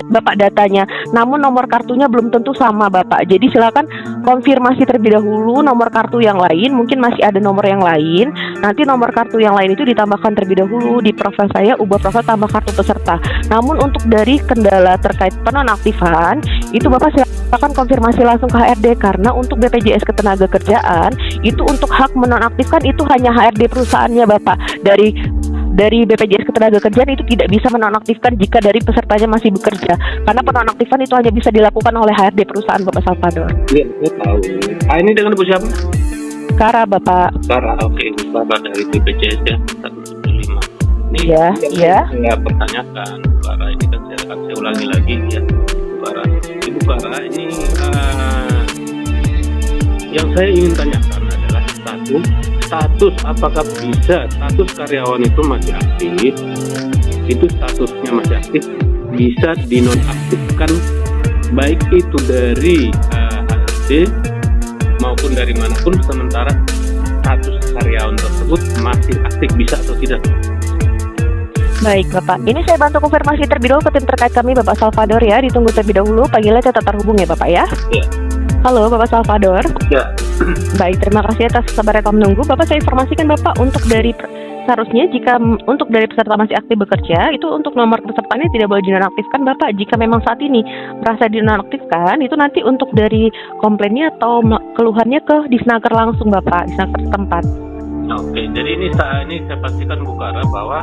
Bapak datanya, namun nomor kartunya belum tentu sama Bapak. Jadi silakan konfirmasi terlebih dahulu nomor kartu yang lain, mungkin masih ada nomor yang lain. Nanti nomor kartu yang lain itu ditambahkan terlebih dahulu di profil saya, ubah profil tambah kartu peserta. Namun untuk dari kendala terkait penonaktifan, itu Bapak silakan konfirmasi langsung ke HRD, karena untuk BPJS Ketenagakerjaan itu untuk hak menonaktifkan itu hanya HRD perusahaannya Bapak. Dari BPJS Ketenagakerjaan itu tidak bisa menonaktifkan jika dari pesertanya masih bekerja, karena penonaktifan itu hanya bisa dilakukan oleh HRD perusahaan Bapak Salvador. Iya, saya tahu. Ini dengan Ibu siapa? Kara Bapak. Kara, oke, Ibu Kara dari BPJS ya, 115. Ini Iya. Saya pertanyakan, Bu Kara, ini kan saya ulangi lagi ya, Bu Kara. Ibu Kara, ini yang saya ingin tanyakan adalah status apakah bisa status karyawan itu masih aktif, itu statusnya masih aktif, bisa dinonaktifkan baik itu dari HRD maupun dari manapun, sementara status karyawan tersebut masih aktif, bisa atau tidak? Baik Bapak, ini saya bantu konfirmasi terlebih dahulu ke tim terkait kami Bapak Salvador ya, ditunggu terlebih dahulu, panggilannya tetap terhubung ya Bapak ya. Ya. Halo Bapak Salvador. Ya. Baik, terima kasih atas kesabaran kamu menunggu. Bapak, saya informasikan Bapak untuk dari seharusnya jika untuk dari peserta masih aktif bekerja, itu untuk nomor pesertanya tidak boleh dinonaktifkan Bapak. Jika memang saat ini merasa dinonaktifkan, itu nanti untuk dari komplainnya atau keluhannya ke Disnaker langsung Bapak, Disnaker setempat. Oke, jadi ini saya pastikan Bu Kara bahwa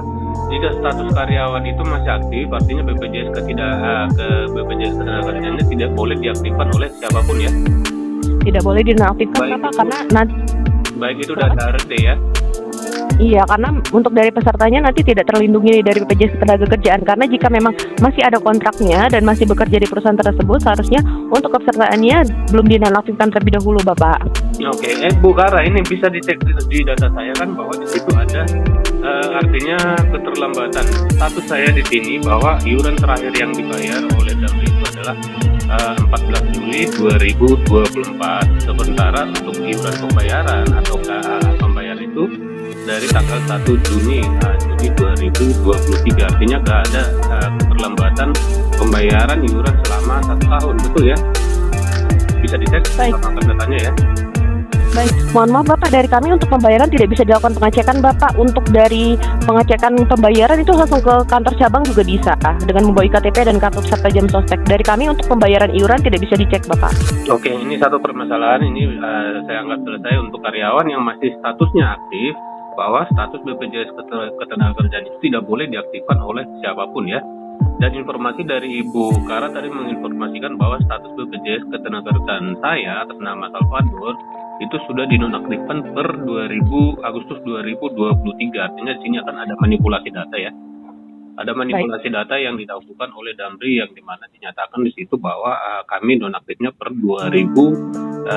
jika status karyawan itu masih aktif, artinya BPJS BPJS Ketenagakerjaannya tidak boleh diaktifkan oleh siapapun ya. Tidak boleh dinonaktifkan Bapak, karena nanti baik itu dari HRD ya. Iya, karena untuk dari pesertanya nanti tidak terlindungi dari BPJS Ketenagakerjaan, karena jika memang masih ada kontraknya dan masih bekerja di perusahaan tersebut, seharusnya untuk kepesertaannya belum dinonaktifkan terlebih dahulu Bapak. Oke, Bu Kara, ini bisa dicek di data saya kan bahwa di situ ada artinya keterlambatan. Status saya di sini bahwa iuran terakhir yang dibayar oleh Damri itu adalah 14 Juli 2024. Sementara untuk iuran pembayaran atau pembayaran itu dari tanggal 1 Juni 2023. Artinya nggak ada keterlambatan pembayaran iuran selama 1 tahun, betul ya? Bisa dicek sama datanya ya. Baik, mohon maaf Bapak, dari kami untuk pembayaran tidak bisa dilakukan pengecekan Bapak. Untuk dari pengecekan pembayaran itu langsung ke kantor cabang juga bisa dengan membawa IKTP dan kartu peserta jam sostek. Dari kami untuk pembayaran iuran tidak bisa dicek Bapak. Oke, ini satu permasalahan, ini saya anggap selesai untuk karyawan yang masih statusnya aktif, bahwa status BPJS Ketenagakerjaan itu tidak boleh diaktifkan oleh siapapun ya. Dan informasi dari Ibu Kara tadi menginformasikan bahwa status BPJS Ketenagakerjaan saya atas nama Salvador itu sudah dinonaktifkan per Agustus 2023. Artinya di sini akan ada manipulasi data ya. Ada manipulasi data yang dilakukan oleh Damri, yang dimana dinyatakan di situ bahwa kami nonaktifnya per 2023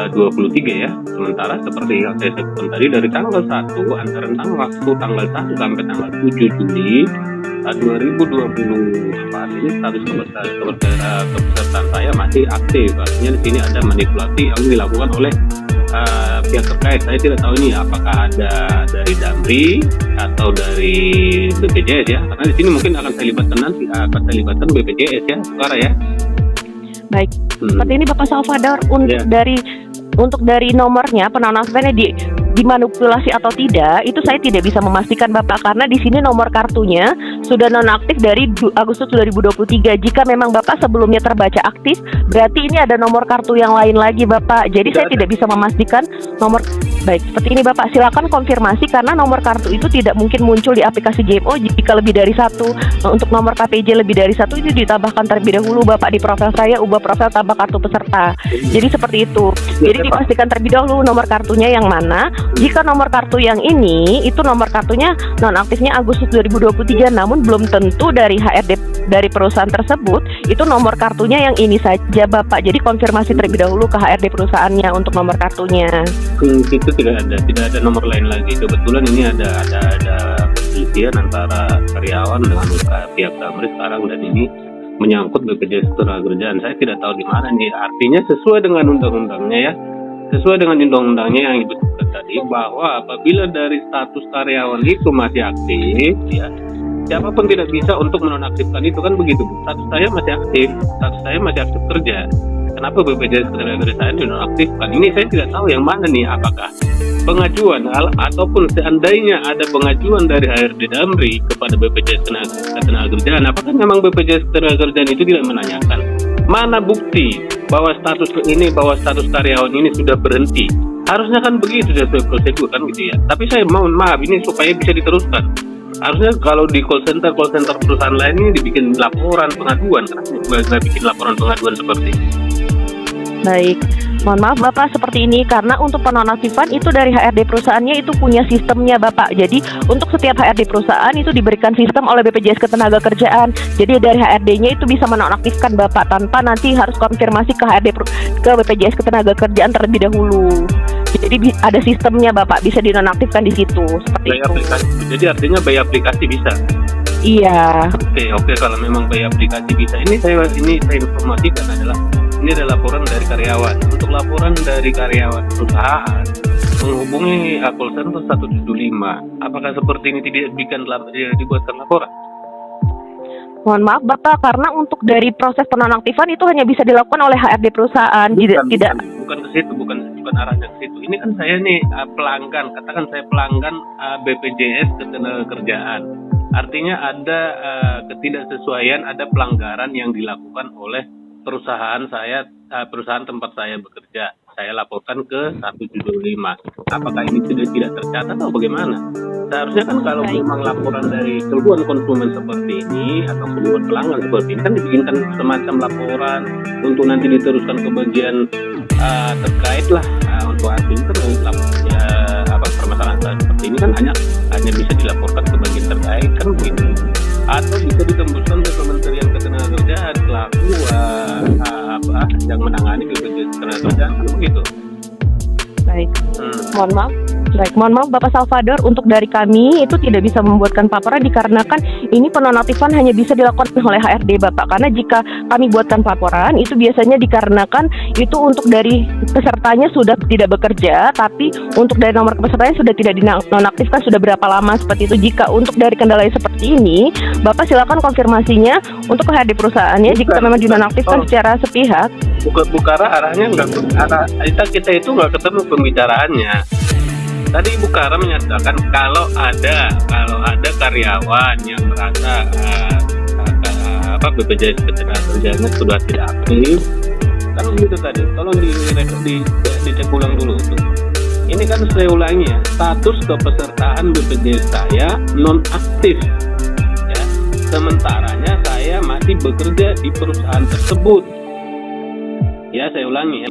ya. Sementara seperti yang saya sebutkan tadi, dari tanggal 1 antara tanggal 1 sampai tanggal 7 Juli 2024 ini status kepesertaan saya masih aktif. Artinya di sini ada manipulasi yang dilakukan oleh pihak terkait. Saya tidak tahu ini apakah ada dari Damri atau dari BPJS ya, karena di sini mungkin akan saya libatkan BPJS ya, Kara ya. Baik, seperti ini Bapak Salvador, untuk dari nomornya penonaktifkannya dimanipulasi atau tidak, itu saya tidak bisa memastikan Bapak, karena di sini nomor kartunya sudah nonaktif dari Agustus 2023. Jika memang Bapak sebelumnya terbaca aktif, berarti ini ada nomor kartu yang lain lagi Bapak. Jadi saya tidak bisa memastikan nomor. Baik, seperti ini Bapak, silakan konfirmasi, karena nomor kartu itu tidak mungkin muncul di aplikasi JMO jika lebih dari satu. Untuk nomor KPJ lebih dari satu itu ditambahkan terlebih dahulu Bapak di profil saya, ubah profil tambah kartu peserta. Jadi seperti itu. Jadi dipastikan terlebih dahulu nomor kartunya yang mana. Jika nomor kartu yang ini, itu nomor kartunya nonaktifnya Agustus 2023, namun belum tentu dari HRD dari perusahaan tersebut itu nomor kartunya yang ini saja Bapak. Jadi konfirmasi terlebih dahulu ke HRD perusahaannya untuk nomor kartunya. Itu tidak ada nomor lain lagi. Kebetulan ini ada perselisihan antara karyawan dengan pihak Damri sekarang, dan ini menyangkut BPJS Ketenagakerjaan. Saya tidak tahu di mana nih. Artinya sesuai dengan undang-undangnya ya. Sesuai dengan undang-undangnya yang disebutkan tadi, bahwa apabila dari status karyawan itu masih aktif ya, siapapun tidak bisa untuk menonaktifkan itu, kan begitu Bu. Status saya masih aktif, status saya masih aktif kerja. Kenapa BPJS Ketenagakerjaan dinonaktifkan? Ini saya tidak tahu yang mana nih, apakah pengajuan ataupun seandainya ada pengajuan dari HRD Damri kepada BPJS Ketenagakerjaan, apakah memang BPJS Ketenagakerjaan itu tidak menanyakan mana bukti bahwa status ini, bahwa status karyawan ini sudah berhenti? Harusnya kan begitu sesuai prosedur kan gitu ya. Tapi saya mohon maaf, ini supaya bisa diteruskan. Harusnya kalau di call center perusahaan lain ini dibikin laporan pengaduan. Kenapa nggak bikin laporan pengaduan seperti ini? Baik, mohon maaf Bapak seperti ini karena untuk penonaktifan itu dari HRD perusahaannya itu punya sistemnya Bapak. Jadi untuk setiap HRD perusahaan itu diberikan sistem oleh BPJS Ketenagakerjaan. Jadi dari HRD-nya itu bisa menonaktifkan Bapak tanpa nanti harus konfirmasi ke ke BPJS Ketenagakerjaan terlebih dahulu. Jadi ada sistemnya Bapak, bisa dinonaktifkan di situ seperti By itu. aplikasi. Jadi artinya by aplikasi bisa. Iya. Oke, kalau memang by aplikasi bisa. Ini saya informasikan adalah ini adalah laporan dari karyawan. Untuk laporan dari karyawan perusahaan menghubungi call center 175. Apakah seperti ini tidak dibuatkan laporan? Mohon maaf Bapak, karena untuk dari proses penonaktifan itu hanya bisa dilakukan oleh HRD perusahaan. Bukan ke situ, bukan arahnya ke situ. Ini kan saya nih pelanggan, katakan saya pelanggan BPJS Ketenagakerjaan. Artinya ada ketidaksesuaian, ada pelanggaran yang dilakukan oleh perusahaan saya, perusahaan tempat saya bekerja. Saya laporkan ke 175. Apakah ini tidak tercatat atau bagaimana? Seharusnya kan kalau memang laporan dari keluhan konsumen seperti ini atau keluhan pelanggan seperti ini kan dibikinkan semacam laporan untuk nanti diteruskan ke bagian terkait lah untuk admin permasalahan seperti ini kan hanya bisa dilaporkan ke bagian terkait kan begitu, atau bisa ditembuskan ke Kementerian Ketenagakerjaan selaku yang menangani BPJS Ketenagakerjaan kan begitu. Baik. Mohon maaf Bapak Salvador, untuk dari kami itu tidak bisa membuatkan laporan dikarenakan ini penonaktifan hanya bisa dilakukan oleh HRD Bapak. Karena jika kami buatkan laporan itu biasanya dikarenakan itu untuk dari pesertanya sudah tidak bekerja, tapi untuk dari nomor pesertanya sudah tidak dinonaktifkan sudah berapa lama seperti itu. Jika untuk dari kendala seperti ini, Bapak silakan konfirmasinya untuk ke HRD perusahaannya jika memang dinonaktifkan secara sepihak. Bukan arahnya nggak arah kita itu nggak ketemu pembicaraannya. Tadi Ibu Kara menyatakan kalau ada karyawan yang merasa BPJS Ketenagakerjaannya sudah tidak aktif, kan begitu tadi. Tolong dicek ulang dulu tuh. Ini kan saya ulangi ya, status kepesertaan BPJS saya non aktif. Ya, sementaranya saya masih bekerja di perusahaan tersebut. Ya, saya ulangi ya.